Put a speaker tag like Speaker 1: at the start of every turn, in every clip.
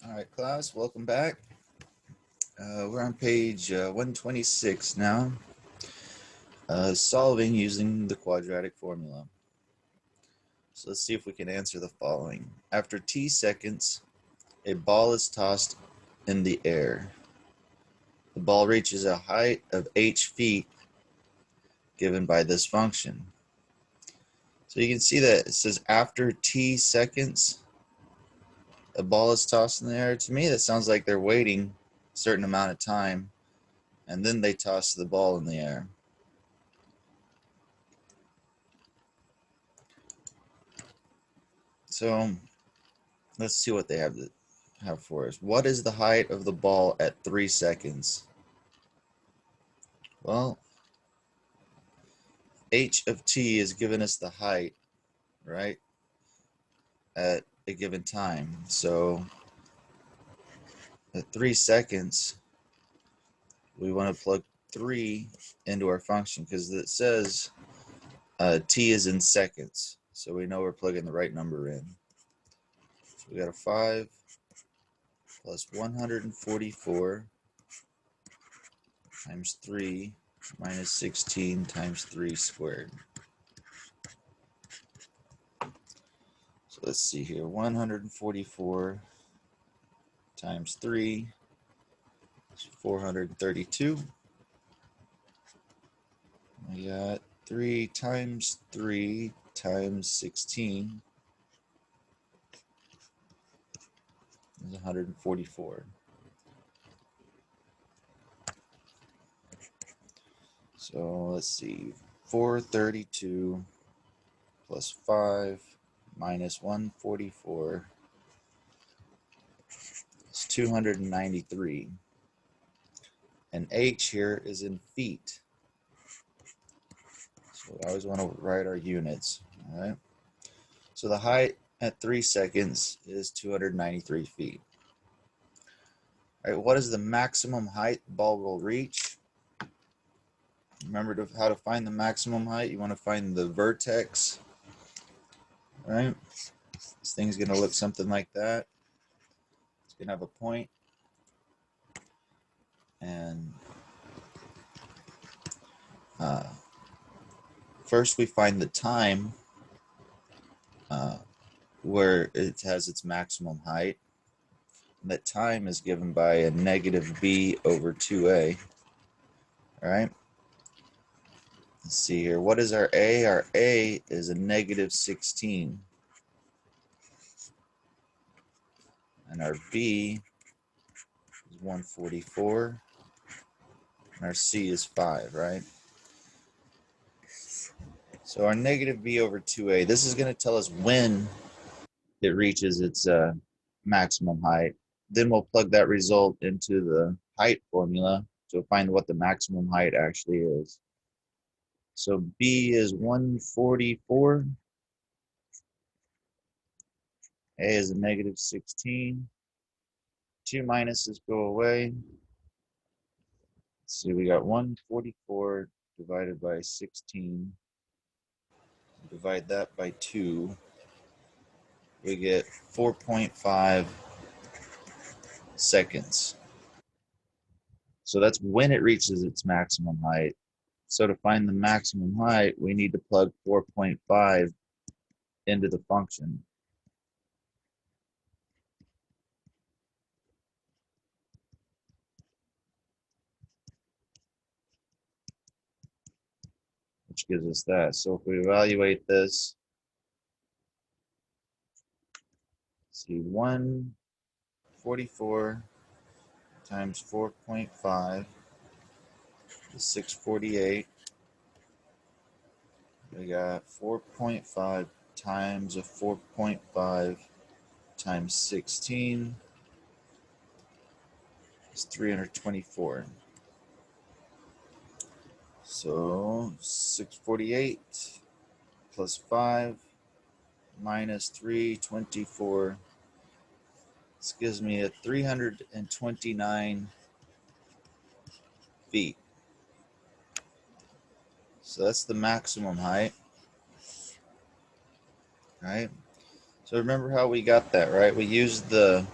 Speaker 1: All right, class, welcome back. We're on page 126 now, solving using the quadratic formula. So let's see if we can answer the following. After t seconds, a ball is tossed in the air. The ball reaches a height of h feet given by this function. So you can see that it says after t seconds, a ball is tossed in the air. To me, that sounds like they're waiting a certain amount of time, and then they toss the ball in the air. So let's see what they have for us. What is the height of the ball at 3 seconds? Well, h of t is giving us the height, right, at a given time. So at 3 seconds, we want to plug 3 into our function because it says t is in seconds. So we know we're plugging the right number in. So we got a 5 plus 144 times 3 minus 16 times 3 squared. So let's see here, 144 times 3 is 432. We got 3 times 3 times 16 is 144. So let's see, 432 plus 5 minus 144 is 293. And h here is in feet. So we always want to write our units, all right? So the height at 3 seconds is 293 feet. All right, what is the maximum height the ball will reach? Remember how to find the maximum height. You want to find the vertex, right? This thing's going to look something like that. It's going to have a point. And first we find the time where it has its maximum height. And that time is given by a negative b over 2a. All right. Let's see here. What is our a? Our a is a negative 16. And our b is 144. And our c is 5, right? So our negative b over 2a, this is going to tell us when it reaches its maximum height. Then we'll plug that result into the height formula to find what the maximum height actually is. So b is 144. A is a negative 16. 2 minuses go away. Let's see, we got 144 divided by 16. Divide that by 2. We get 4.5 seconds. So that's when it reaches its maximum height. So to find the maximum height, we need to plug 4.5 into the function. Which gives us that. So if we evaluate this, see 144 times 4.5 is 648. We got 4.5 times a 4.5 times 16 is 324. So 648 plus 5 minus 324. This gives me a 329 feet. So that's the maximum height, right? So remember how we got that, right? We used the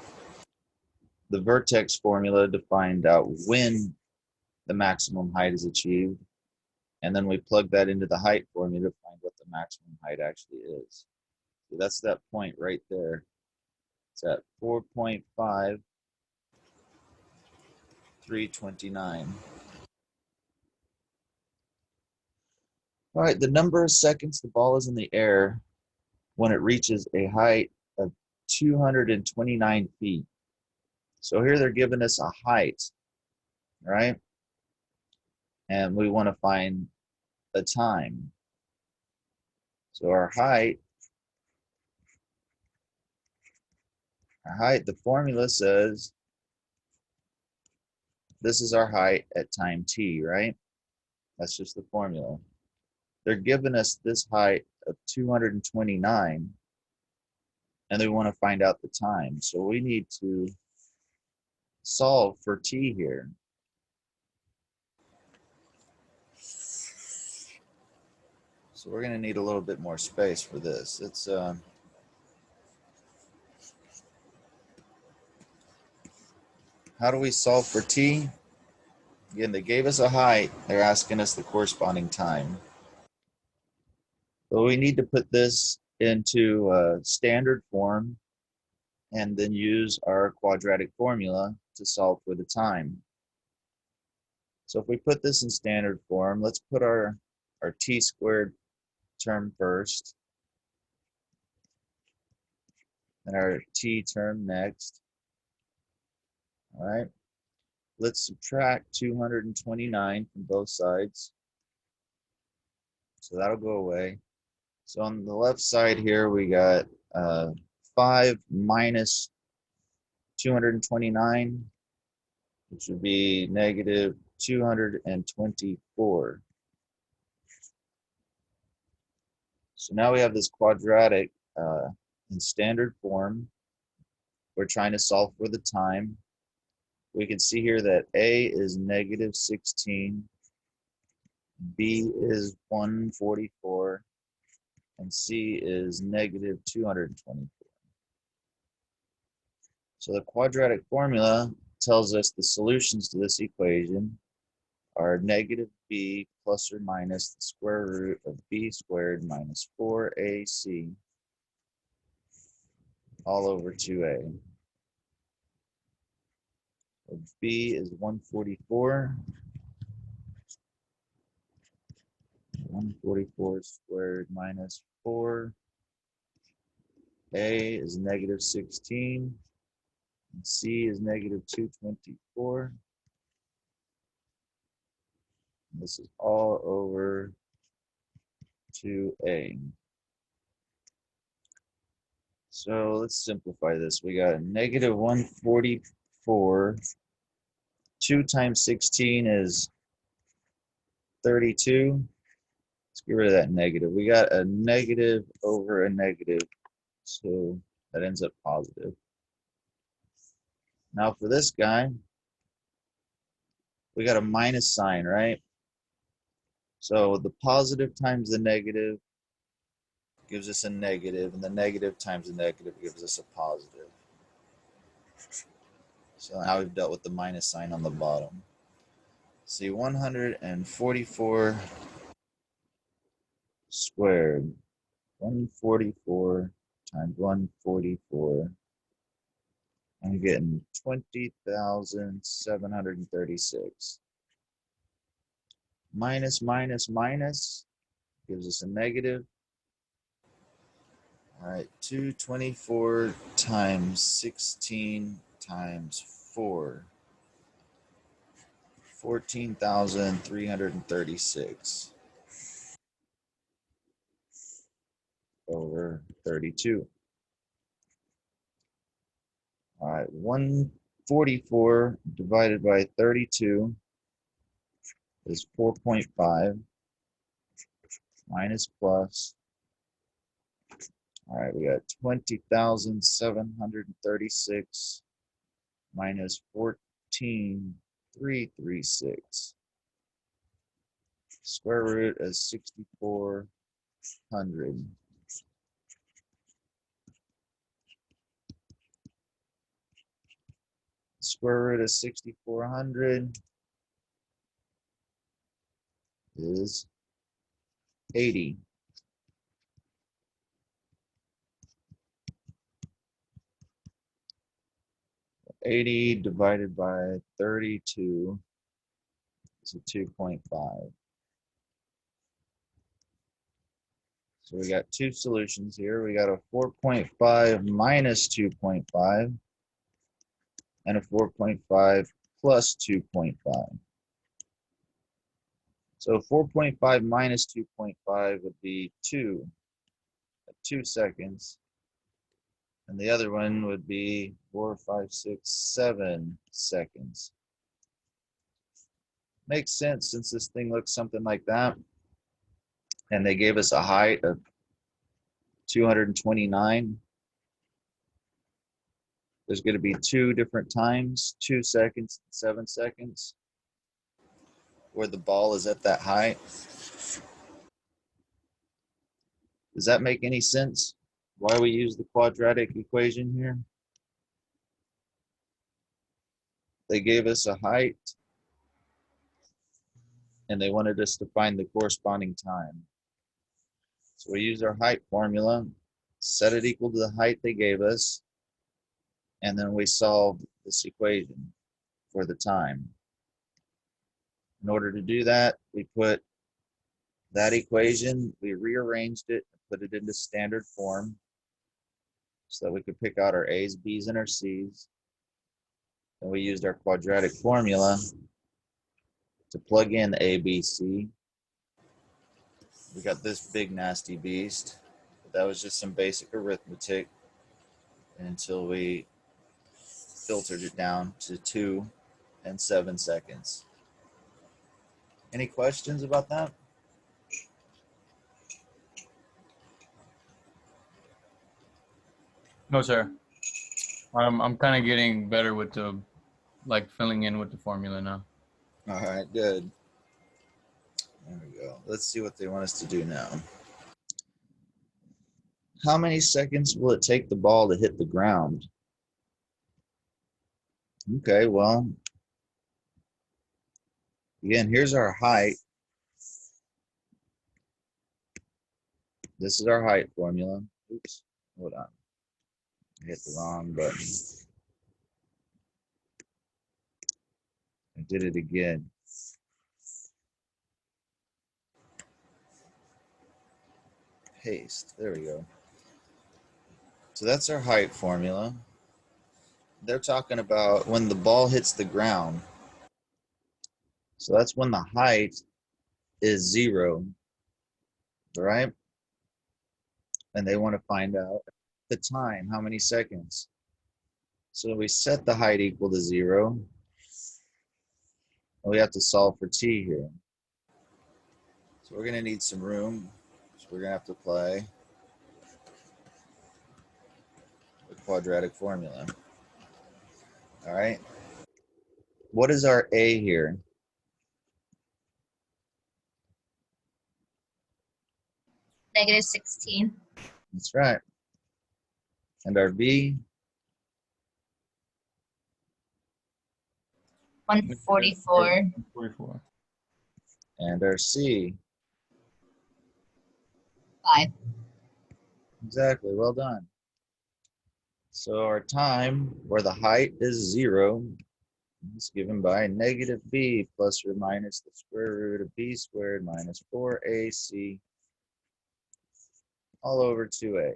Speaker 1: the vertex formula to find out when the maximum height is achieved, and then we plug that into the height formula to find what the maximum height actually is. So that's that point right there. It's at 4.5329. All right, the number of seconds the ball is in the air when it reaches a height of 229 feet. So here they're giving us a height, right? And we want to find a time. So our height, the formula says this is our height at time t, right? That's just the formula. They're giving us this height of 229, and they want to find out the time. So we need to solve for t here. So we're going to need a little bit more space for this. It's how do we solve for t? Again, they gave us a height. They're asking us the corresponding time. So we need to put this into standard form and then use our quadratic formula to solve for the time. So if we put this in standard form, let's put our t squared term first and our t term next. All right. Let's subtract 229 from both sides. So that'll go away. So on the left side here, we got 5 minus 229, which would be negative 224. So now we have this quadratic in standard form. We're trying to solve for the time. We can see here that A is negative 16, B is 144, and C is negative 224. So the quadratic formula tells us the solutions to this equation are negative b plus or minus the square root of b squared minus 4ac all over 2a. So b is 144. 144 squared minus 4. A is negative 16. And C is negative 224. And this is all over 2a. So let's simplify this. We got negative 144. 2 times 16 is 32. Let's get rid of that negative. We got a negative over a negative, so that ends up positive. Now for this guy, we got a minus sign, right? So the positive times the negative gives us a negative, and the negative times the negative gives us a positive. So now we've dealt with the minus sign on the bottom. See, 144 squared, 144 times 144. I'm getting 20,736. Minus, minus, minus gives us a negative. All right, 224 times 16 times 4. 14,336 over 32. All right, 144 divided by 32 is 4.5 minus plus. All right, we got 20,736 minus 14,336. Square root is 6,400. Square root of 6,400 is 80. 80 divided by 32 is a 2.5. So we got two solutions here. We got a 4.5 minus 2.5 and a 4.5 plus 2.5. So 4.5 minus 2.5 would be 2 at 2 seconds. And the other one would be 4, 5, 6, 7 seconds. Makes sense since this thing looks something like that. And they gave us a height of 229. There's going to be two different times, 2 seconds, 7 seconds, where the ball is at that height. Does that make any sense? Why we use the quadratic equation here? They gave us a height, and they wanted us to find the corresponding time. So we use our height formula, set it equal to the height they gave us, and then we solve this equation for the time. In order to do that, we put that equation, we rearranged it, put it into standard form so that we could pick out our A's, B's, and our C's. And we used our quadratic formula to plug in A, B, C. We got this big nasty beast. But that was just some basic arithmetic until we filtered it down to 2 and 7 seconds. Any questions about that?
Speaker 2: No, sir. I'm kind of getting better with the filling in with the formula now.
Speaker 1: All right, good. There we go. Let's see what they want us to do now. How many seconds will it take the ball to hit the ground? Okay, well, again, here's our height. This is our height formula. Oops, hold on. I hit the wrong button. I did it again. Paste. There we go. So that's our height formula. They're talking about when the ball hits the ground. So that's when the height is 0, right? And they want to find out the time, how many seconds. So we set the height equal to 0. And we have to solve for t here. So we're going to need some room. So we're going to have to apply the quadratic formula. All right. What is our A here?
Speaker 3: Negative 16.
Speaker 1: That's right. And our B?
Speaker 3: 144.
Speaker 2: 144.
Speaker 1: And our C?
Speaker 3: 5.
Speaker 1: Exactly. Well done. So our time, where the height is 0, is given by negative b plus or minus the square root of b squared minus 4ac all over 2a.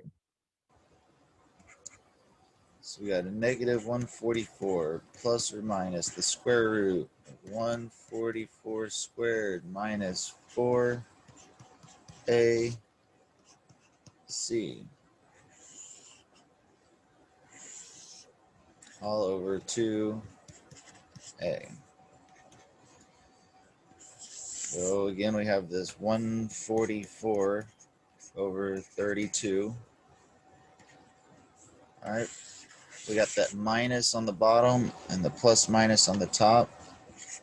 Speaker 1: So we got a negative 144 plus or minus the square root of 144 squared minus 4ac all over 2a. So again, we have this 144 over 32. All right, we got that minus on the bottom and the plus minus on the top.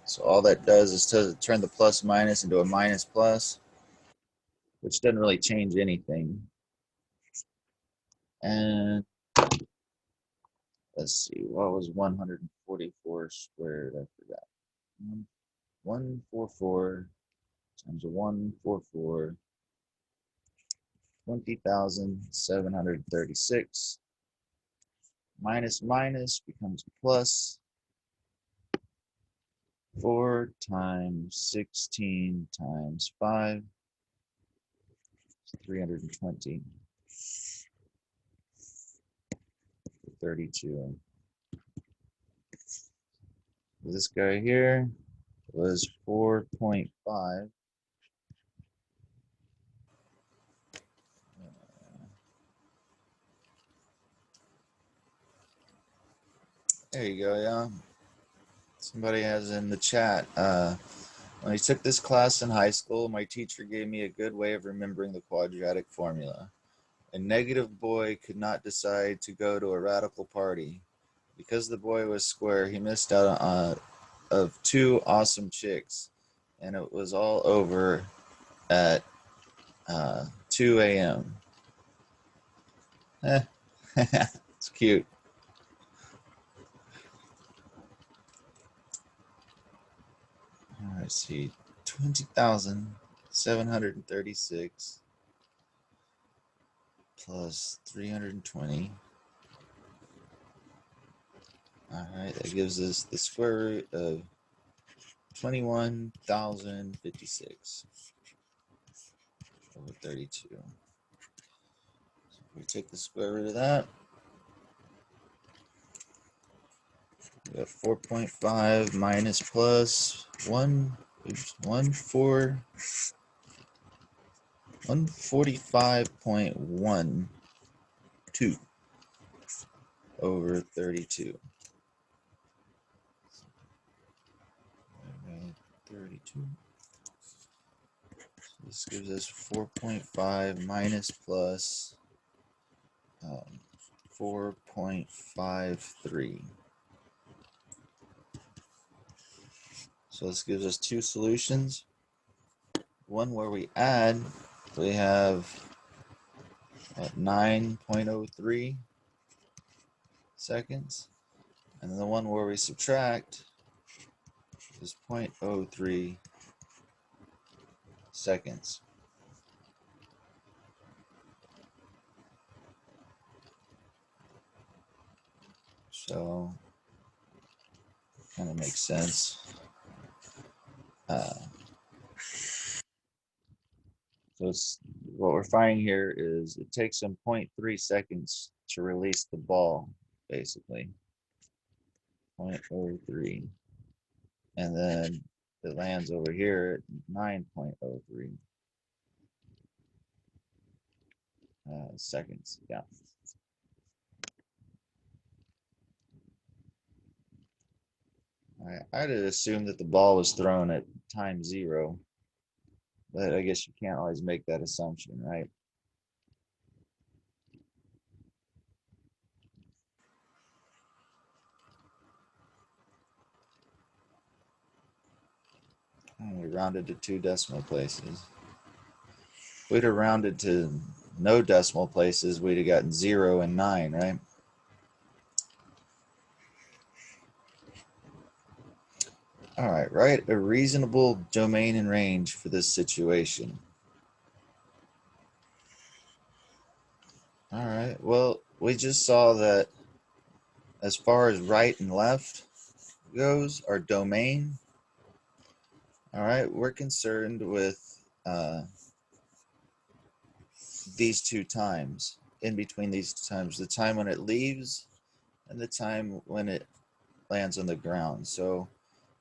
Speaker 1: So all that does is to turn the plus minus into a minus plus, which doesn't really change anything. And let's see, what was 144 squared? I forgot. 144 times 144, 20,736. Minus minus becomes plus. 4 times 16 times 5 is 320. 32. This guy here was 4.5. There you go, yeah. Somebody has in the chat. When I took this class in high school, my teacher gave me a good way of remembering the quadratic formula. A negative boy could not decide to go to a radical party. Because the boy was square, he missed out on of 2 awesome chicks, and it was all over at 2 a.m. It's cute. All right, see, 20,736 plus 320. All right, that gives us the square root of 21,056 over 32. So if we take the square root of that, we have 4.5 minus plus 145.12 over 32. 32. So this gives us 4.5 minus plus 4.53. So this gives us 2 solutions. One where we add, we have 9.03 seconds. And then the one where we subtract is 0.03 seconds. So kind of makes sense. So it's, what we're finding here is it takes them 0.3 seconds to release the ball, basically. 0.03. And then it lands over here at 9.03 seconds. Yeah. I'd assume that the ball was thrown at time 0, but I guess you can't always make that assumption, right? We rounded to 2 decimal places. If we'd have rounded to no decimal places, we'd have gotten 0 and 9, right? All right, write a reasonable domain and range for this situation. All right, well, we just saw that as far as right and left goes, our domain, all right, we're concerned with these 2 times, in between these 2 times, the time when it leaves and the time when it lands on the ground. So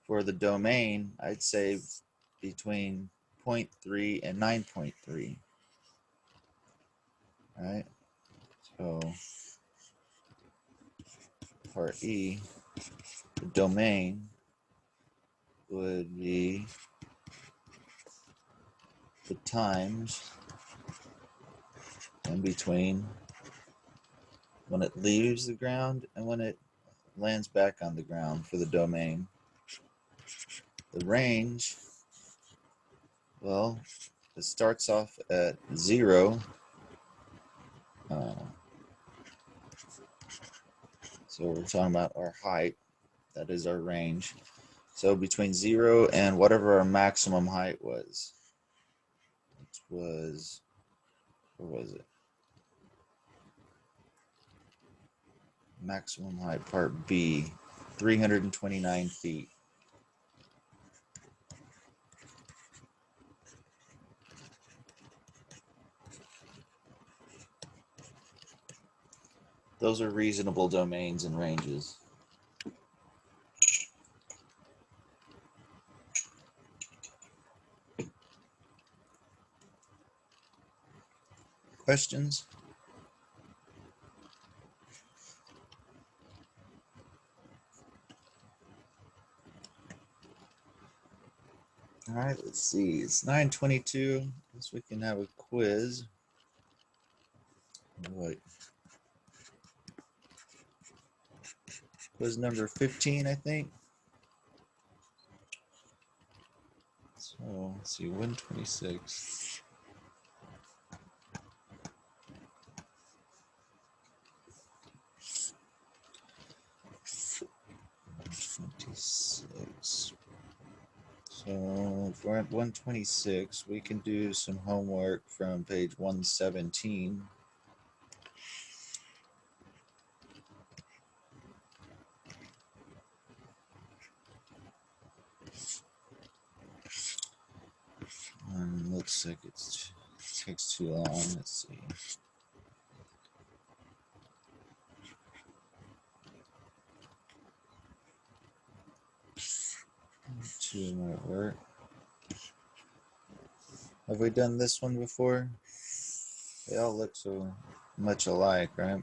Speaker 1: for the domain, I'd say between 0.3 and 9.3. All right, so part E, the domain would be the times in between when it leaves the ground and when it lands back on the ground for the domain. The range, well, it starts off at 0. So So we're talking about our height. That is our range. So between 0 and whatever our maximum height was. Which was, where was it? Maximum height, part B, 329 feet. Those are reasonable domains and ranges. Questions? All right, let's see. It's 9:22. Guess we can have a quiz. What? Quiz number 15, I think. So let's see, 126. So if we're at 126, we can do some homework from page 117. Looks like it takes too long. Let's see. Two more work. Have we done this one before? They all look so much alike, right?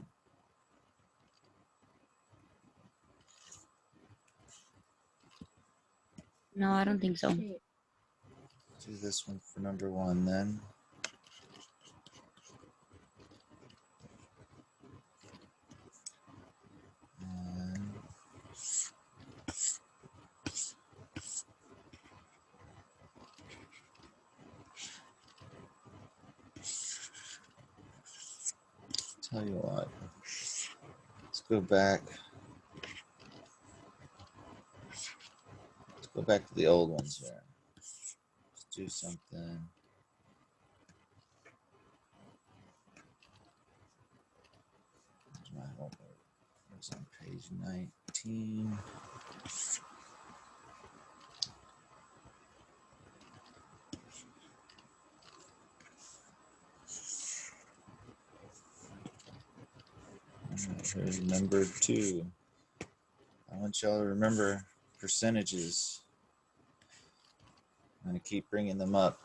Speaker 4: No, I don't think so.
Speaker 1: Do this one for number 1 then. And tell you what, let's go back. Let's go back to the old ones here. Let's do something. Where's my homework? It's on page 19. Here's number 2. I want y'all to remember percentages. I'm going to keep bringing them up.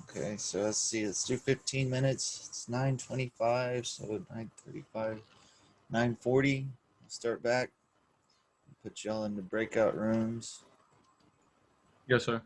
Speaker 1: Okay, so let's see. Let's do 15 minutes. It's 9:25, so 9:35, 9:40. Start back. Put y'all in the breakout rooms.
Speaker 2: Yes, sir.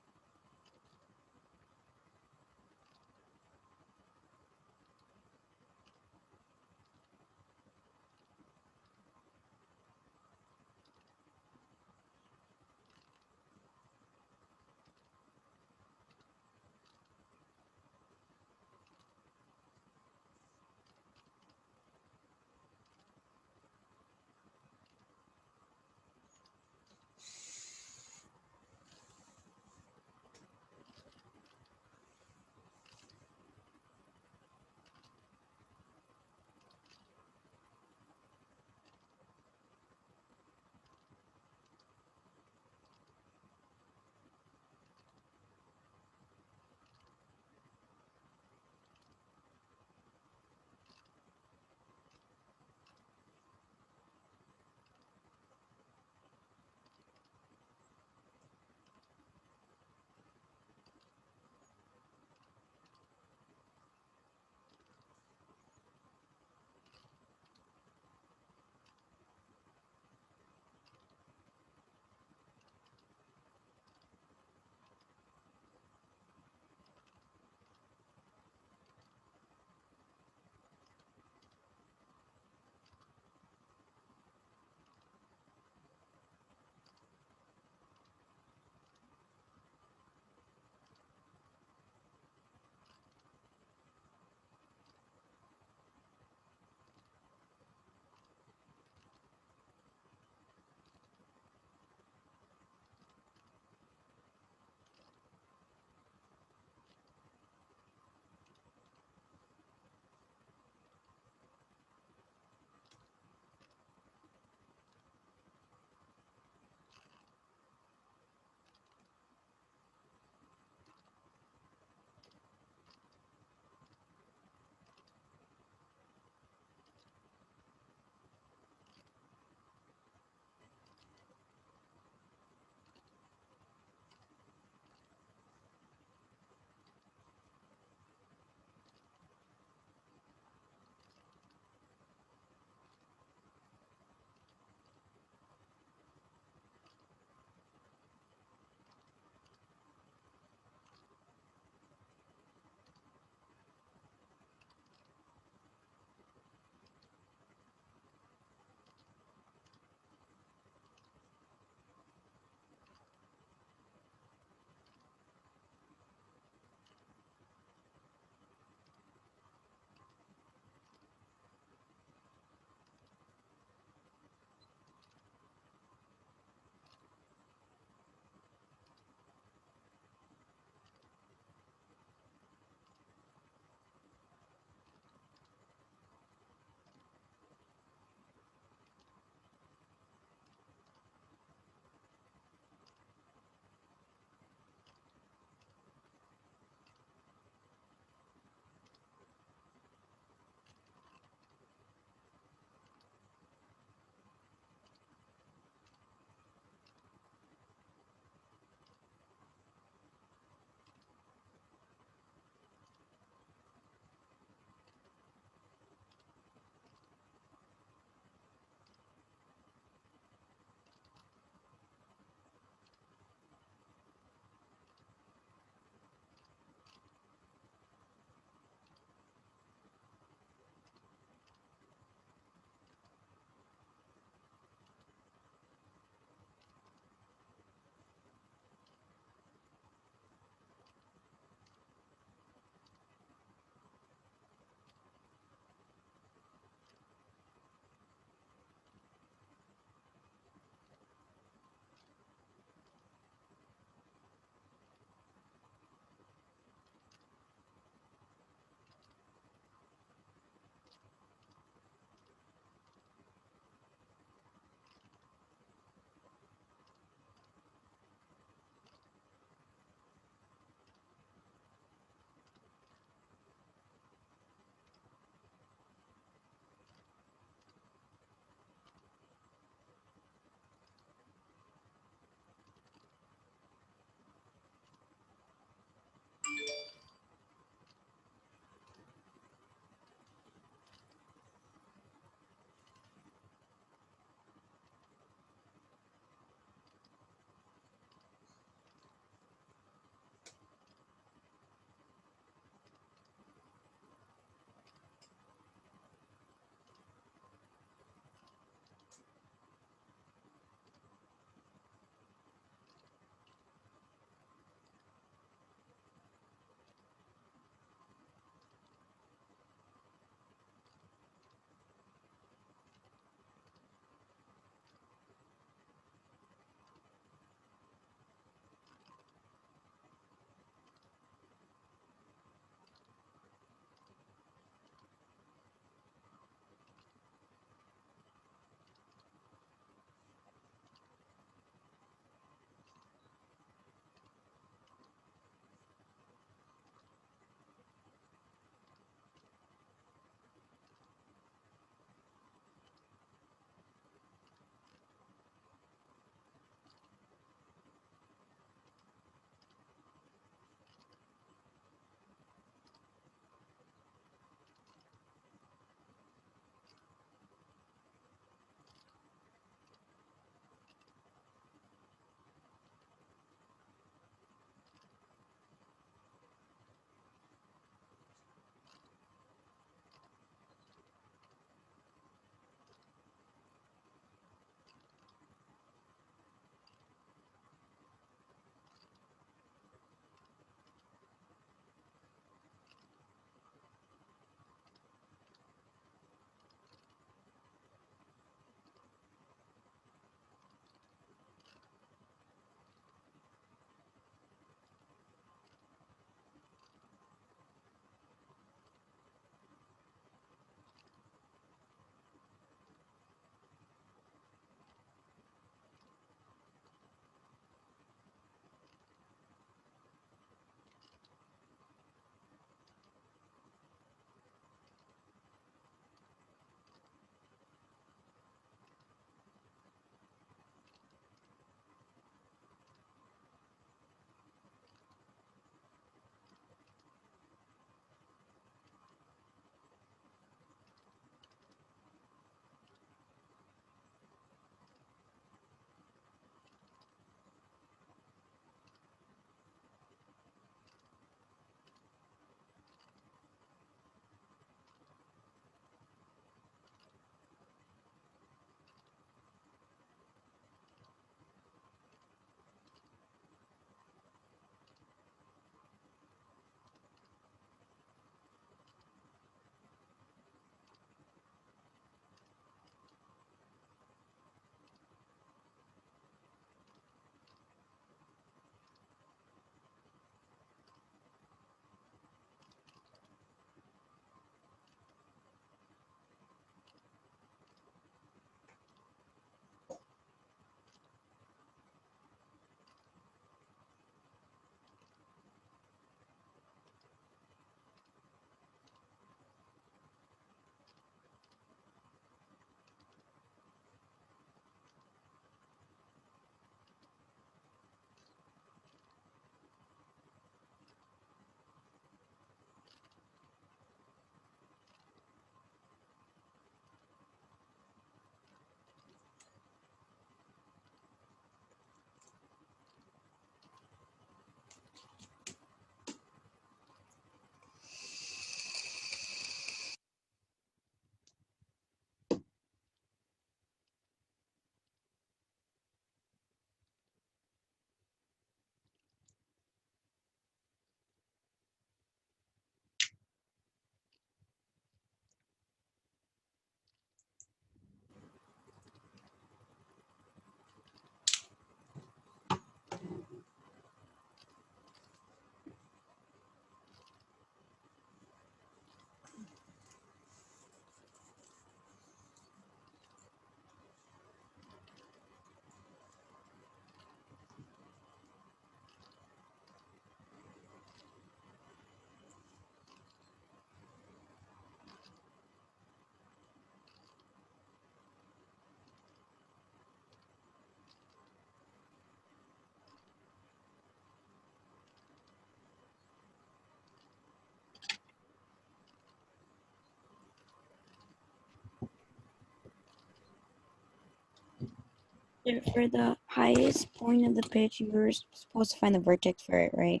Speaker 4: For the highest point of the pitch, you were supposed to find the vertex for it, right?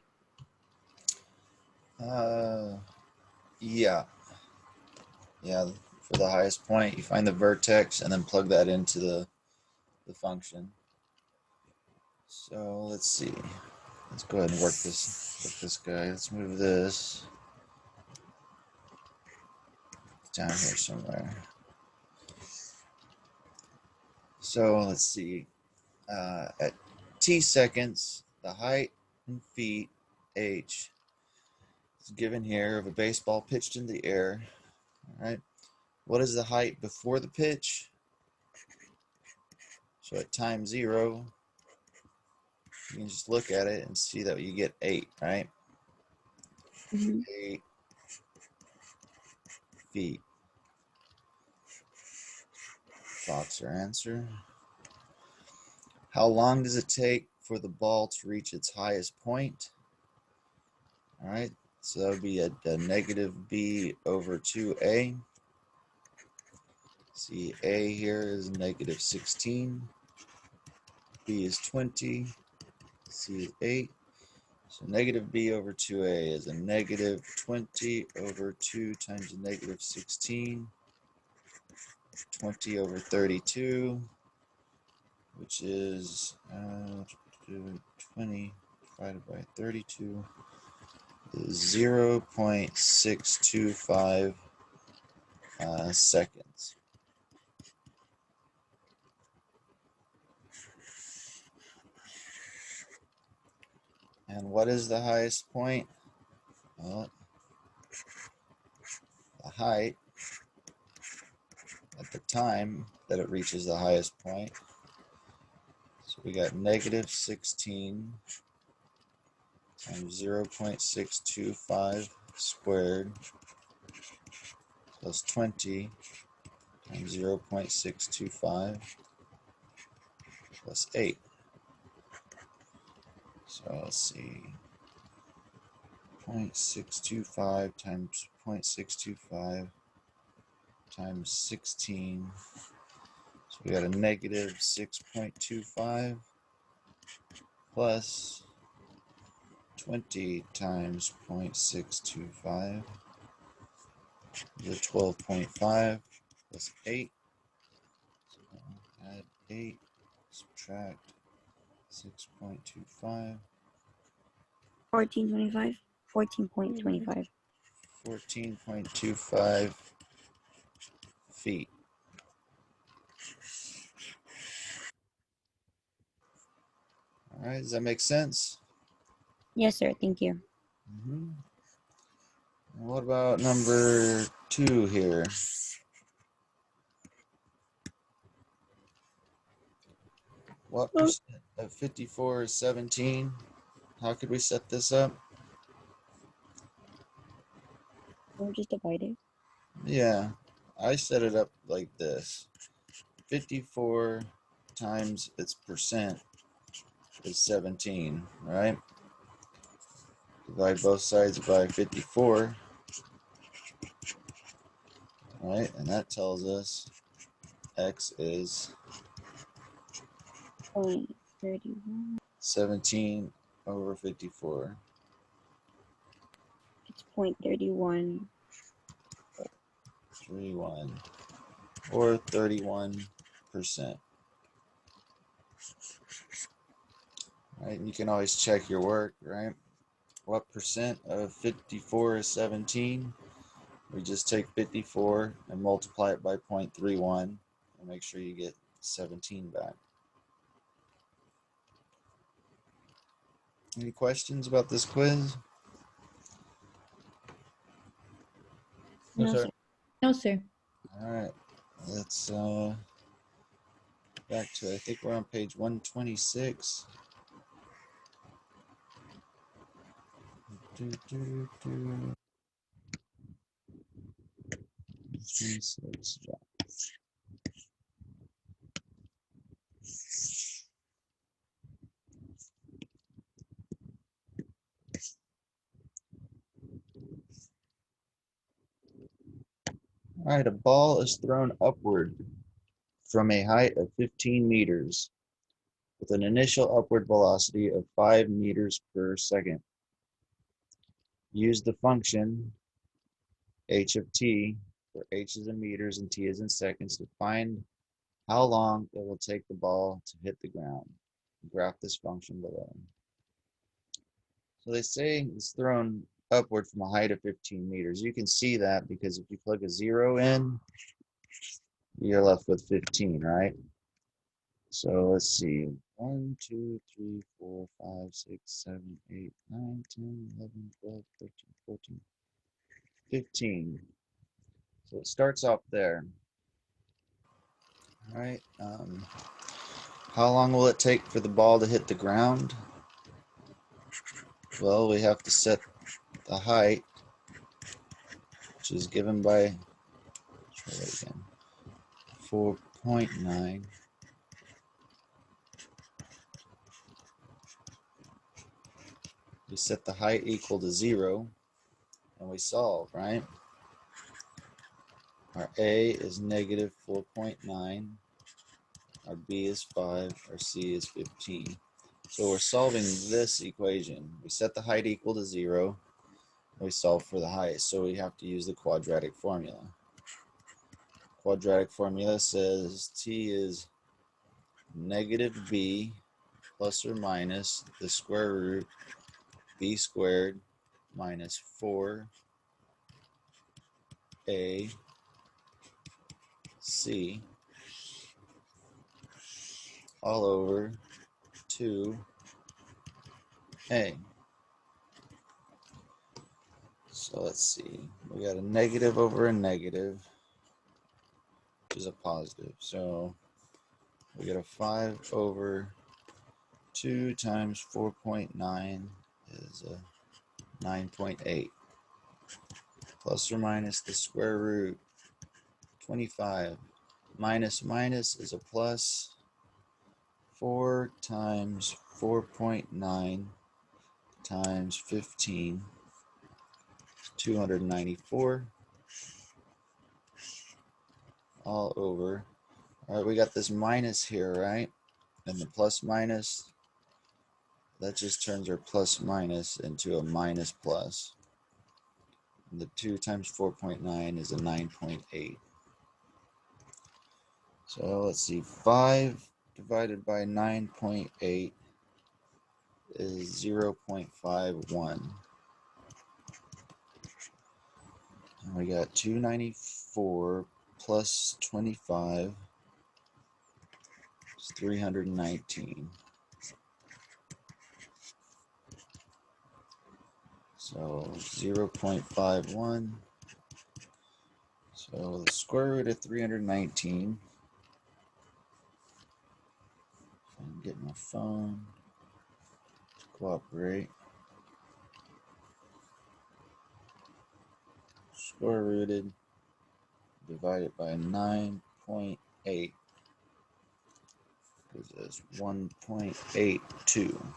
Speaker 1: Yeah. Yeah, for the highest point, you find the vertex and then plug that into the function. So let's see. Let's go ahead and work this guy. Let's move this down here somewhere. So let's see. At t seconds, the height in feet, h, is given here of a baseball pitched in the air. All right. What is the height before the pitch? So at time 0, you can just look at it and see that you get 8, right?
Speaker 4: Mm-hmm.
Speaker 1: 8 feet. Fox, our answer. How long does it take for the ball to reach its highest point? All right, so that would be a negative b over 2a. See, a here is negative 16. B is 20. C is 8. So negative b over 2a is a negative 20 over 2 times a negative 16. 20 over 32, which is 20 divided by 32 is 0.625 seconds. And what is the highest point? Well, the height at the time that it reaches the highest point. So we got negative 16 times 0.625 squared plus 20 times 0.625 plus 8. So let's see. 0.625 times 0.625 times 16. So we got a negative 6.25 plus 20 times 0.625 is 12.5 plus 8. So add 8, subtract 6.25.
Speaker 4: 14.25. 14.25.
Speaker 1: 14.25 feet. All right, does that make sense?
Speaker 4: Yes, sir. Thank you.
Speaker 1: And what about number 2 here? What percent of 54 is 17? How could we set this up?
Speaker 4: We'll just divide it.
Speaker 1: Yeah, I set it up like this. 54 times its percent is 17, right? Divide both sides by 54, right? And that tells us x is
Speaker 4: 0.31.
Speaker 1: 17 over 54.
Speaker 4: It's 0.31.
Speaker 1: 31 or 31%. Right, and you can always check your work, right? What percent of 54 is 17? We just take 54 and multiply it by 0.31 and make sure you get 17 back. Any questions about this quiz?
Speaker 2: No, sir.
Speaker 5: No, sir.
Speaker 1: All right, let's back to, I think we're on page 126. All right, a ball is thrown upward from a height of 15 meters. with an initial upward velocity of 5 meters per second. Use the function h of t, where h is in meters and t is in seconds, to find how long it will take the ball to hit the ground. Graph this function below. So they say it's thrown upward from a height of 15 meters. You can see that because if you plug a 0 in, you're left with 15, right? So let's see. 1, 2, 3, 4, 5, 6, 7, 8, 9, 10, 11, 12, 13, 14, 15. So it starts off there. All right. How long will it take for the ball to hit the ground? Well, we have to set the height, which is given by, try that again, 4.9. We set the height equal to 0, and we solve, right? Our A is negative 4.9, our B is 5, our C is 15. So we're solving this equation. We set the height equal to 0, and we solve for the height, so we have to use the quadratic formula. Quadratic formula says T is negative B plus or minus the square root B squared minus 4AC all over 2A. So let's see, we got a negative over a negative, which is a positive. So we got a 5 over 2 times 4.9 is a 9.8. Plus or minus the square root 25. Minus minus is a plus. 4 times 4.9 times 15, 294, all over. All right, we got this minus here, right? And the plus minus, that just turns our plus minus into a minus plus. And the 2 times 4.9 is a 9.8. So let's see, 5 divided by 9.8 is 0.51. And we got 294 plus 25 is 319. So 0.51. So the square root of 319. If I can get my phone to cooperate. Square rooted divided by 9.8 gives us 1.82.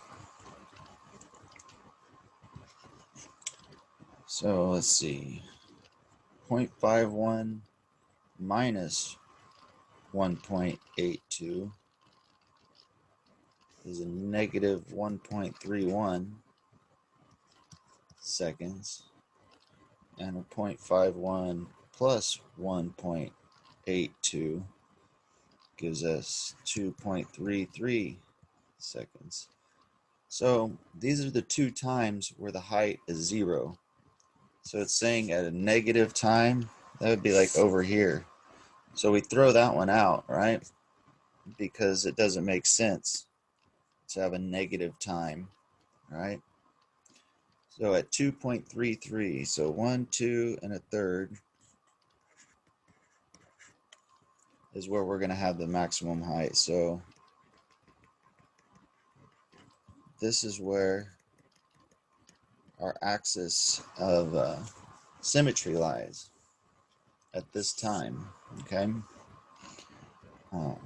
Speaker 1: So let's see, 0.51 minus 1.82 is a negative 1.31 seconds, and a 0.51 plus 1.82 gives us 2.33 seconds. So these are the two times where the height is 0. So it's saying at a negative time, that would be like over here. So we throw that one out, right? Because it doesn't make sense to have a negative time, right? So at 2.33, so 1, 2, and a third is where we're going to have the maximum height. So this is where our axis of symmetry lies at this time, okay? Oh,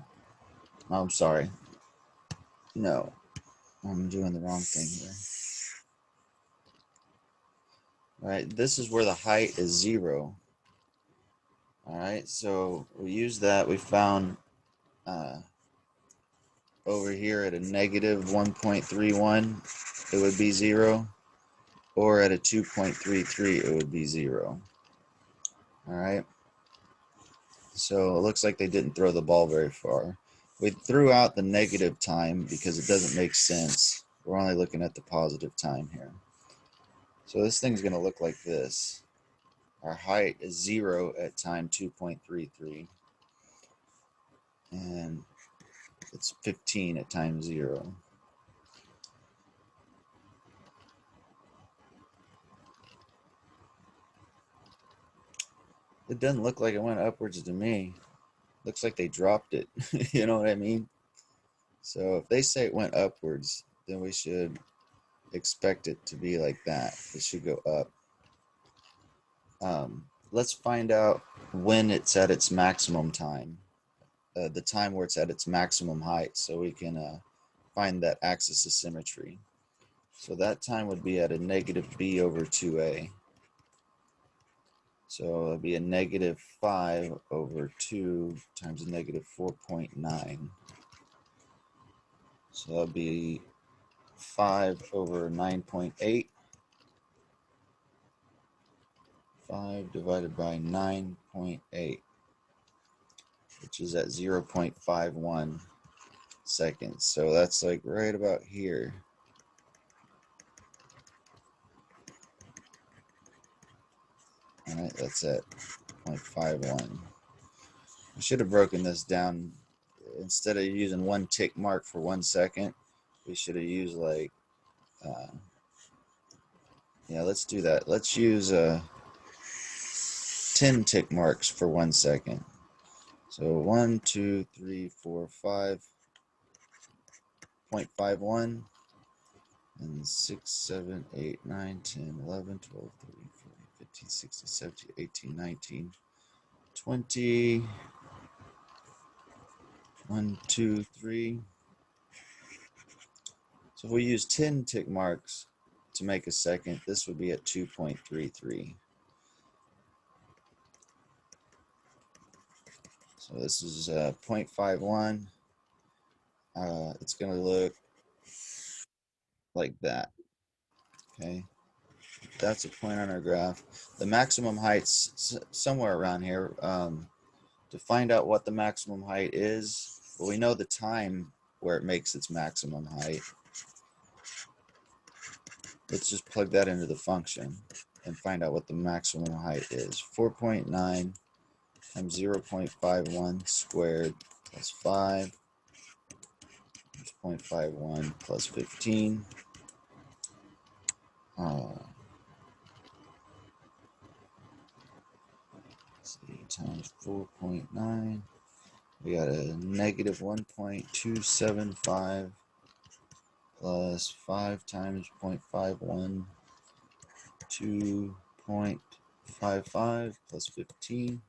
Speaker 1: I'm sorry. No, I'm doing the wrong thing here. All right, this is where the height is 0. All right, so we used that. We found over here at a negative 1.31, it would be 0. Or at a 2.33, it would be 0. All right. So it looks like they didn't throw the ball very far. We threw out the negative time because it doesn't make sense. We're only looking at the positive time here. So this thing's going to look like this. Our height is 0 at time 2.33. And it's 15 at time 0. It doesn't look like it went upwards to me. Looks like they dropped it. You know what I mean? So if they say it went upwards, then we should expect it to be like that. It should go up. Let's find out when it's at its maximum time, the time where it's at its maximum height, so we can find that axis of symmetry. So that time would be at a negative b over 2a. So it'll be a negative 5 over 2 times a negative 4.9. So that'll be 5 over 9.8. 5 divided by 9.8, which is at 0.51 seconds. So that's like right about here. All right, that's at 0.51. I should have broken this down. Instead of using one tick mark for 1 second, we should have used like, yeah, let's do that. Let's use 10 tick marks for 1 second. So 1, 2, 3, 4, 5, 0.51, and 6, 7, 8, 9, 10, 11, 12, 13, 14, 15, 16, 17, 18, 19, 20, 1, 2, 3. So if we use 10 tick marks to make a second, this would be at 2.33. So this is 0.51. It's going to look like that. Okay, that's a point on our graph. The maximum height's somewhere around here. To find out what the maximum height is, well, we know the time where it makes its maximum height. Let's just plug that into the function and find out what the maximum height is. 4.9 times 0.51 squared plus 5 is 0.51 plus 15. Let's see, times 4.9. We got a negative 1.275 plus 5 times 0.51, 2.55 plus 15.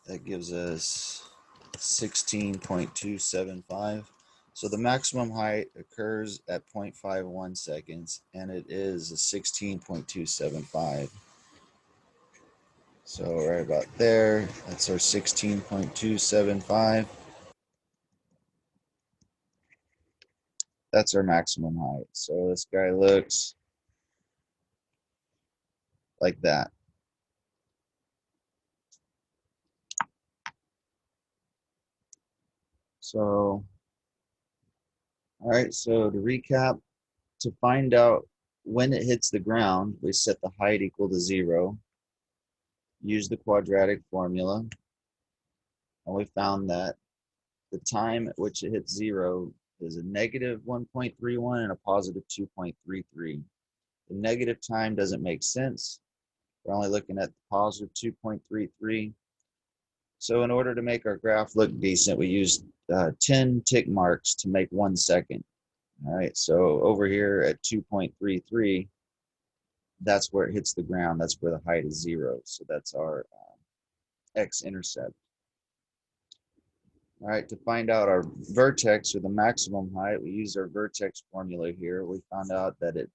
Speaker 1: That gives us 16.275. So the maximum height occurs at 0.51 seconds, and it is a 16.275. So right about there, that's our 16.275. That's our maximum height. So this guy looks like that. So, all right, so to recap, to find out when it hits the ground, we set the height equal to 0, use the quadratic formula, and we found that the time at which it hits 0 is a negative 1.31 and a positive 2.33. The negative time doesn't make sense. We're only looking at the positive 2.33. So in order to make our graph look decent, we used 10 tick marks to make 1 second. All right, so over here at 2.33, that's where it hits the ground. That's where the height is 0. So that's our x-intercept. All right, to find out our vertex or the maximum height, we use our vertex formula here. We found out that it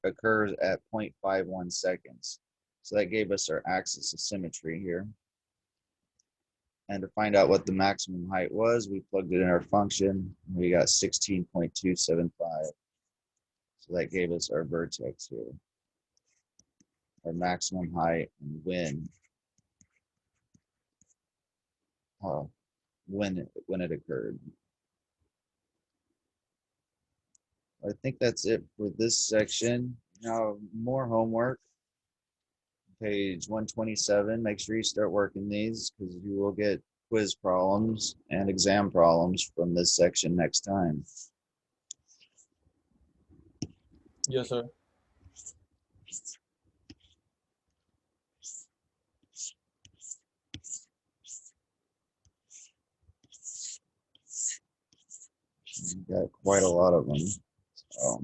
Speaker 1: occurs at 0.51 seconds. So that gave us our axis of symmetry here. And to find out what the maximum height was, we plugged it in our function. We got 16.275. So that gave us our vertex here. Our maximum height and when it occurred. I think that's it for this section. Now, more homework. Page 127. Make sure you start working these because you will get quiz problems and exam problems from this section next time.
Speaker 2: Yes, sir.
Speaker 1: We've got quite a lot of them. So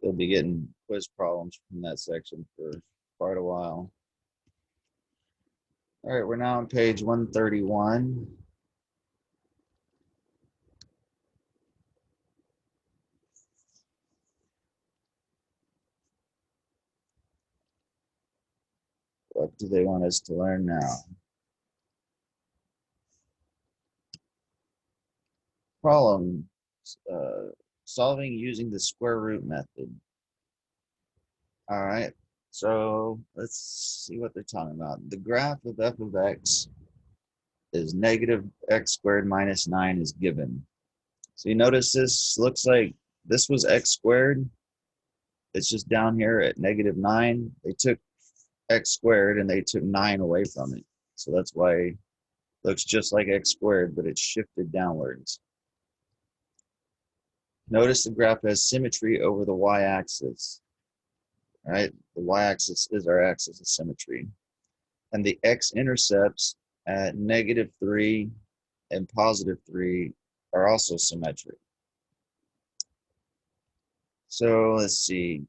Speaker 1: you'll be getting quiz problems from that section for quite a while. All right, we're now on page 131. What do they want us to learn now? Problem solving using the square root method. All right, so let's see what they're talking about. The graph of f of x is negative x squared minus 9 is given. So you notice this looks like this was x squared. It's just down here at negative 9. They took x squared and they took 9 away from it. So that's why it looks just like x squared, but it's shifted downwards. Notice the graph has symmetry over the y-axis. All right, the y-axis is our axis of symmetry. And the x-intercepts at negative 3 and positive 3 are also symmetric. So let's see.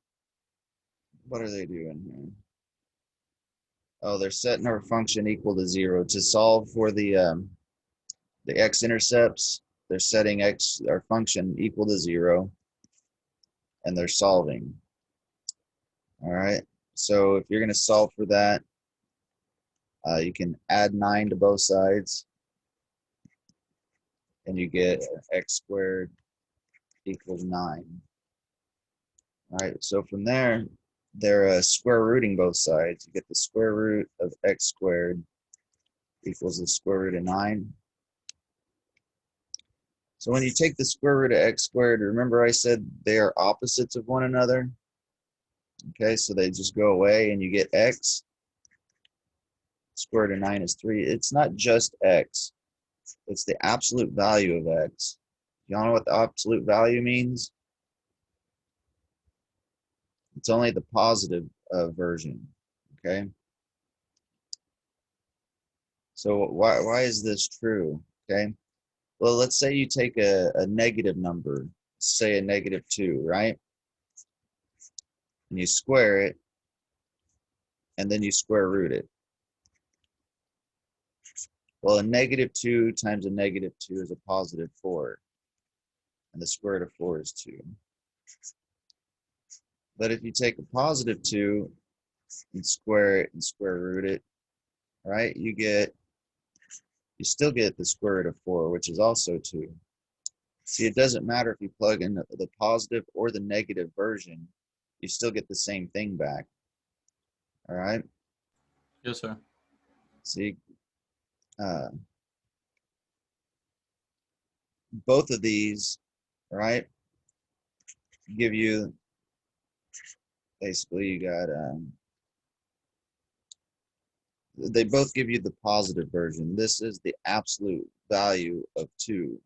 Speaker 1: What are they doing here? Oh, they're setting our function equal to 0. To solve for the x-intercepts, they're setting our function equal to 0, and they're solving. All right, so if you're going to solve for that, you can add 9 to both sides, and you get x squared equals 9. All right, so from there, they're square rooting both sides. You get the square root of x squared equals the square root of 9. So when you take the square root of x squared, remember I said they are opposites of one another? Okay, so they just go away and you get x. Square root of 9 is 3. It's not just x. It's the absolute value of x. Y'all know what the absolute value means? It's only the positive version, okay? So why is this true, okay? Well, let's say you take a negative number, say a negative 2, right? And you square it, and then you square root it. Well, a negative 2 times a negative 2 is a positive 4, and the square root of 4 is 2. But if you take a positive 2 and square it and square root it, right, you still get the square root of 4, which is also 2. See, it doesn't matter if you plug in the positive or the negative version, you still get the same thing back. All right?
Speaker 2: Yes, sir.
Speaker 1: See, both of these, right, give you, basically you got, they both give you the positive version. This is the absolute value of 2.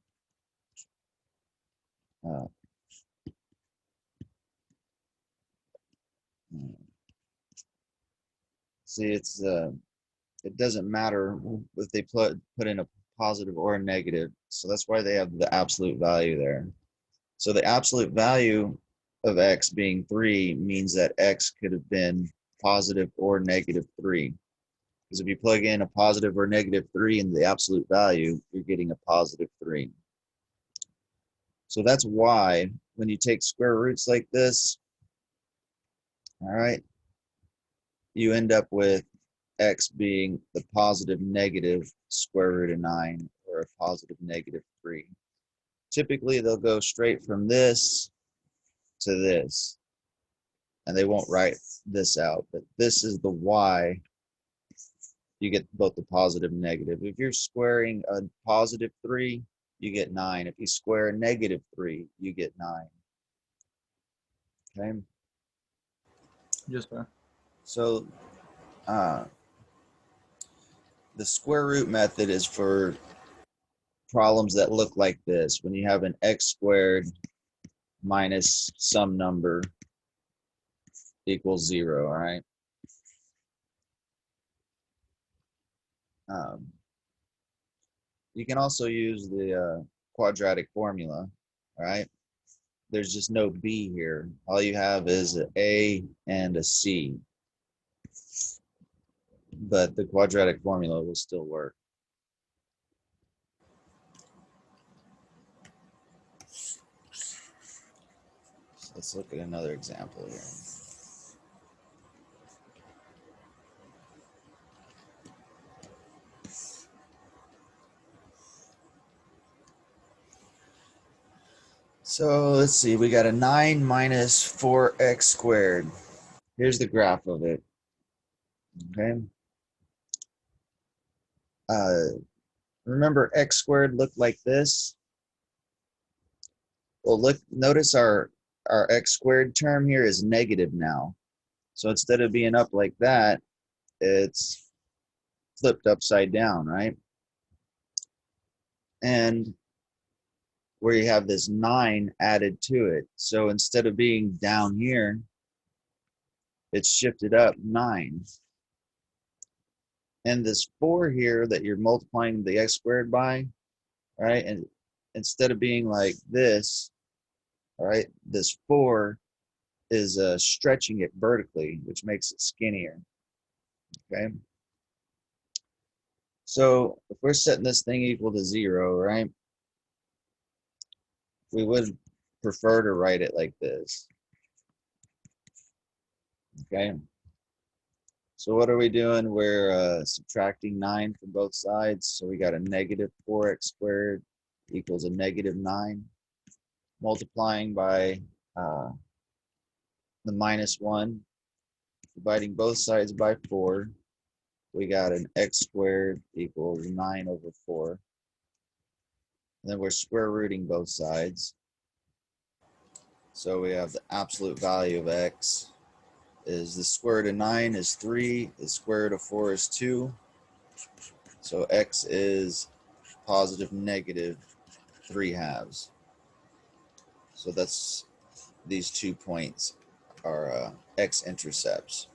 Speaker 1: See, it doesn't matter if they put in a positive or a negative. So that's why they have the absolute value there. So the absolute value of x being 3 means that x could have been positive or negative 3. Because if you plug in a positive or negative 3 in the absolute value, you're getting a positive 3. So that's why when you take square roots like this, all right, you end up with x being the positive negative square root of 9 or a positive negative 3. Typically, they'll go straight from this to this, and they won't write this out, but this is the y. You get both the positive and negative. If you're squaring a positive 3, you get 9. If you square a negative 3, you get 9. Okay?
Speaker 2: Yes, sir.
Speaker 1: So the square root method is for problems that look like this. When you have an x squared minus some number equals 0, all right? You can also use the quadratic formula, all right? There's just no b here. All you have is an a and a c. But the quadratic formula will still work. So let's look at another example here. So let's see, we got a 9 minus 4x squared. Here's the graph of it. Okay. Remember x squared looked like this? Well, look, notice our x squared term here is negative now. So instead of being up like that, it's flipped upside down, right? And where you have this 9 added to it. So instead of being down here, it's shifted up 9. And this 4 here that you're multiplying the x squared by, right? And instead of being like this, all right, this 4 is stretching it vertically, which makes it skinnier, okay? So if we're setting this thing equal to 0, right, we would prefer to write it like this, okay? So what are we doing? We're subtracting 9 from both sides. So we got a negative 4x squared equals a negative 9. Multiplying by the minus 1. Dividing both sides by 4. We got an x squared equals 9 over 4. And then we're square rooting both sides. So we have the absolute value of x is the square root of 9 is 3, the square root of 4 is 2. So x is positive negative 3/2. So that's these 2 points are x-intercepts.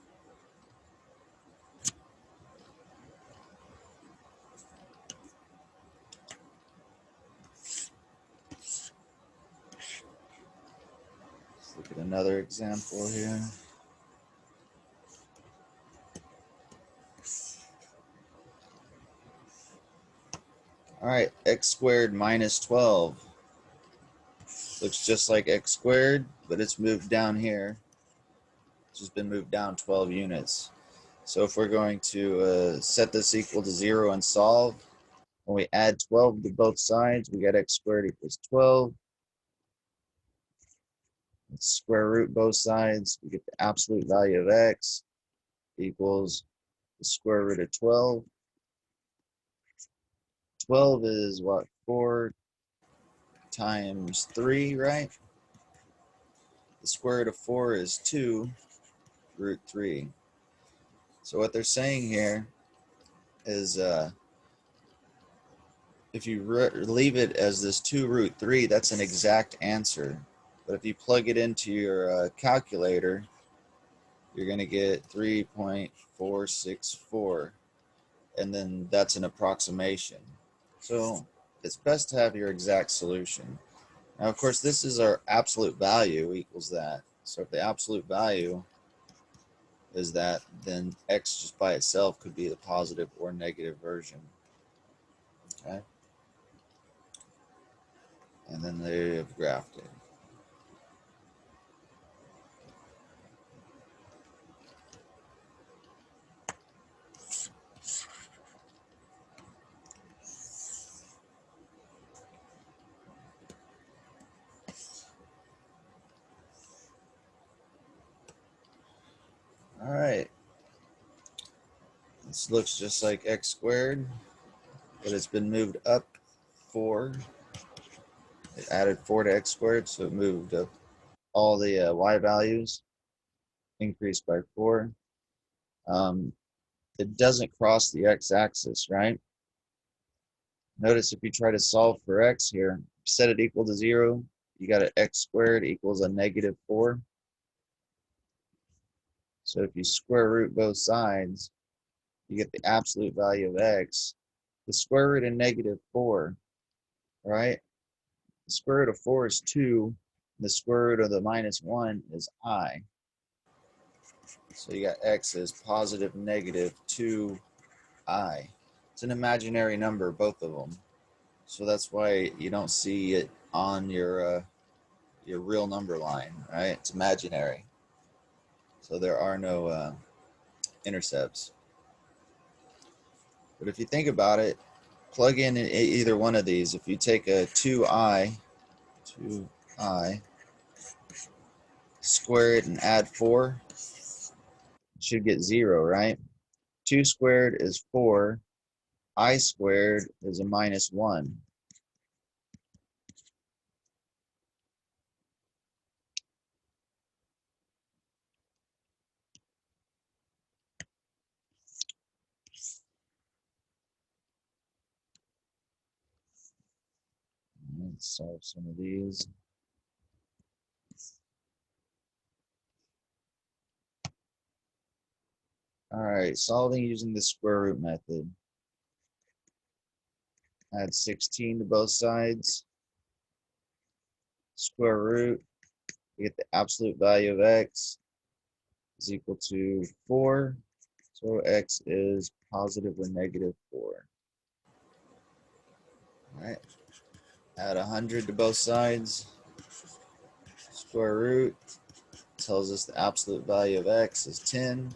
Speaker 1: Let's look at another example here. All right, x squared minus 12. Looks just like x squared, but it's moved down here. It's just been moved down 12 units. So if we're going to set this equal to 0 and solve, when we add 12 to both sides, we got x squared equals 12. Let's square root both sides. We get the absolute value of x equals the square root of 12. 12 is what? 4 times 3, right? The square root of 4 is 2 root 3. So what they're saying here is if you leave it as this 2 root 3, that's an exact answer. But if you plug it into your calculator, you're going to get 3.464. And then that's an approximation. So it's best to have your exact solution. Now, of course, this is our absolute value equals that. So if the absolute value is that, then x just by itself could be the positive or negative version. Okay? And then they have graphed it. This looks just like x squared, but it's been moved up 4. It added 4 to x squared, so it moved up all the y values, increased by 4. It doesn't cross the x-axis, right? Notice if you try to solve for x here, set it equal to 0, you got an x squared equals a negative 4. So if you square root both sides, you get the absolute value of x. The square root of negative 4, right? The square root of 4 is 2. The square root of the minus 1 is I. So you got x is positive negative 2i. It's an imaginary number, both of them. So that's why you don't see it on your real number line, right? It's imaginary. So there are no intercepts. But if you think about it, plug in either one of these. If you take a 2i, square it and add 4, you should get 0, right? 2 squared is 4. I squared is a minus 1. Let's solve some of these. All right, solving using the square root method. Add 16 to both sides. Square root, we get the absolute value of x is equal to 4. So x is positive or negative 4. All right, add 100 to both sides. Square root tells us the absolute value of x is 10,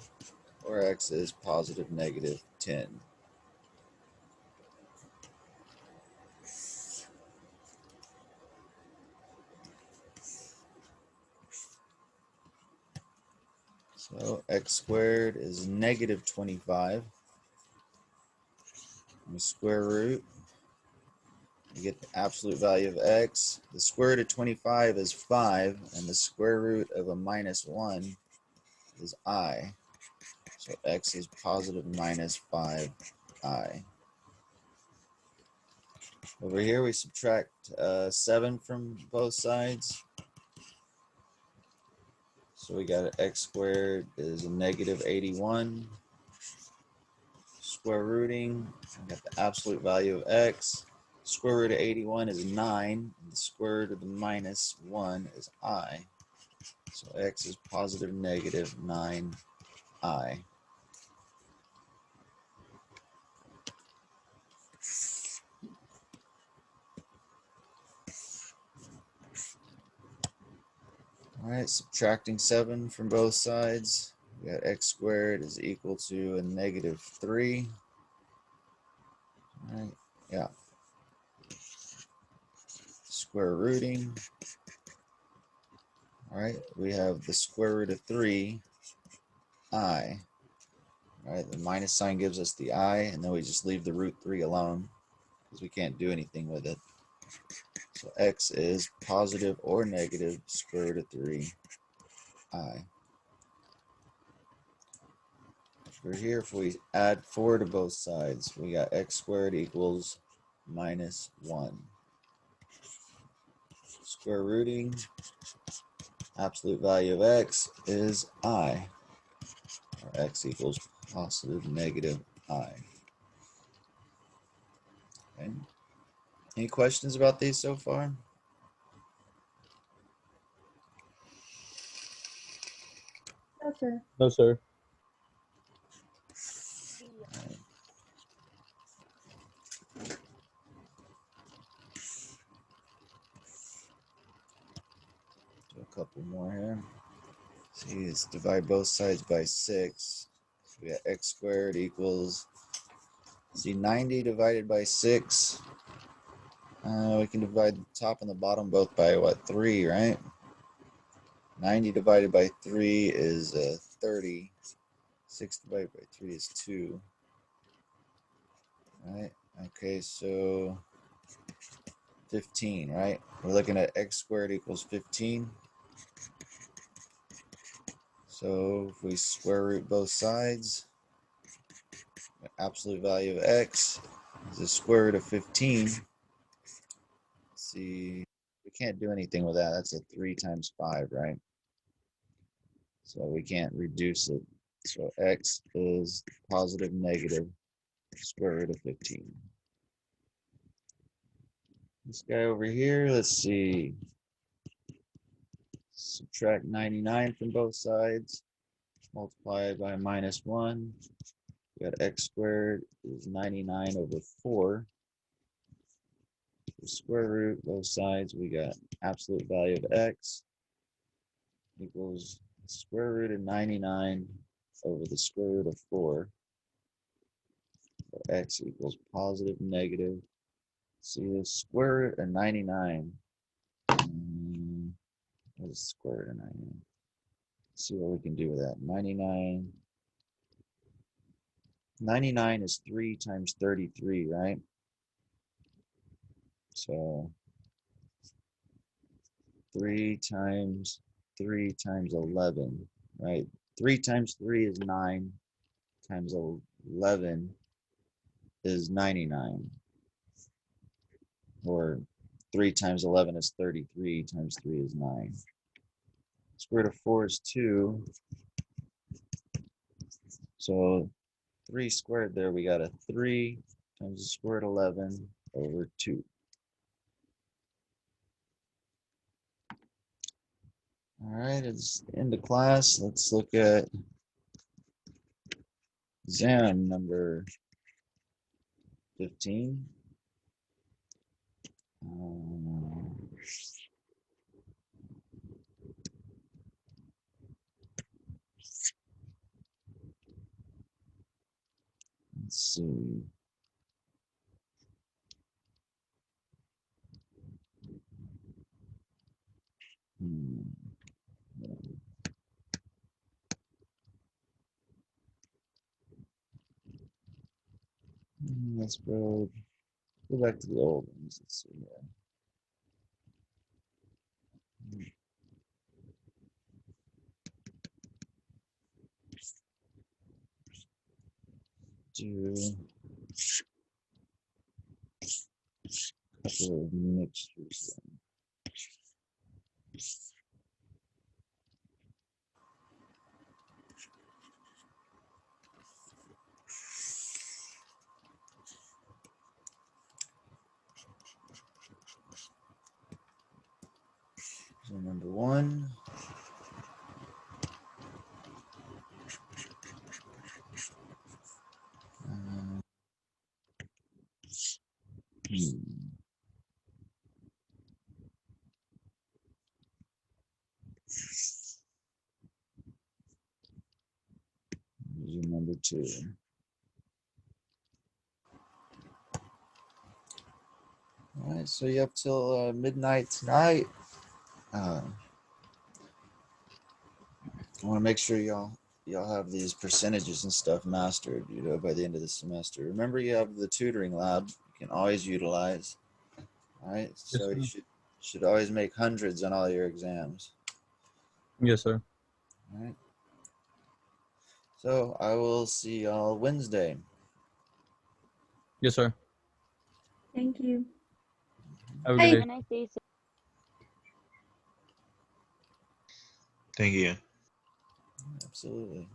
Speaker 1: or x is positive negative 10. So x squared is negative 25. We square root, you get the absolute value of x. The square root of 25 is 5, and the square root of a minus 1 is I. So x is positive minus 5i. Over here, we subtract 7 from both sides. So we got x squared is a negative 81. Square rooting, we got the absolute value of x. Square root of 81 is 9. And the square root of the minus 1 is I. So x is positive negative 9i. All right, subtracting 7 from both sides. We got x squared is equal to a negative 3. All right, yeah. Square rooting. All right, we have the square root of 3i. All right, the minus sign gives us the I, and then we just leave the root 3 alone because we can't do anything with it. So x is positive or negative square root of 3i. For here, if we add 4 to both sides, we got x squared equals minus 1. Square rooting, absolute value of x is I, or x equals positive negative I. Okay. Any questions about these so far?
Speaker 5: No, sir.
Speaker 2: No, sir. Do a couple more here. See, let's divide both sides by 6. So we got x squared equals, see, 90 divided by 6. We can divide the top and the bottom both by what, 3, right? 90 divided by 3 is 30. 6 divided by 3 is 2. right? Okay, so 15, right? We're looking at x squared equals 15. So if we square root both sides, the absolute value of x is the square root of 15. Let's see, we can't do anything with that. That's a 3 times 5, right? So we can't reduce it. So x is positive negative square root of 15. This guy over here, let's see. Subtract 99 from both sides. Multiply it by -1. We got x squared is 99 over 4. The square root, both sides, we got absolute value of x equals square root of 99 over the square root of 4. So x equals positive negative. See the square root of 99. What is the square root of 99? Let's see what we can do with that. 99 is 3 times 33, right? So 3 times 3 times 11, right? 3 times 3 is 9 times 11 is 99. Or 3 times 11 is 33 times 3 is 9. Square root of 4 is 2. So 3 squared there, we got a 3 times the square root of 11 over 2. All right, it's the end of class. Let's look at exam number 15. Let's see. Let's go back to the old ones. Let's see here. Do a couple of mixtures then. So number 1. Number 2. All right, so you have till midnight tonight. I want to make sure y'all have these percentages and stuff mastered, by the end of the semester. Remember, you have the tutoring lab you can always utilize. All right, so you should always make hundreds on all your exams.
Speaker 6: Yes, sir.
Speaker 2: All right. So I will see y'all Wednesday.
Speaker 6: Yes, sir.
Speaker 5: Thank you.
Speaker 6: Have a
Speaker 3: Hey.
Speaker 6: good day.
Speaker 5: Have a nice day, sir.
Speaker 1: Thank you.
Speaker 2: Absolutely.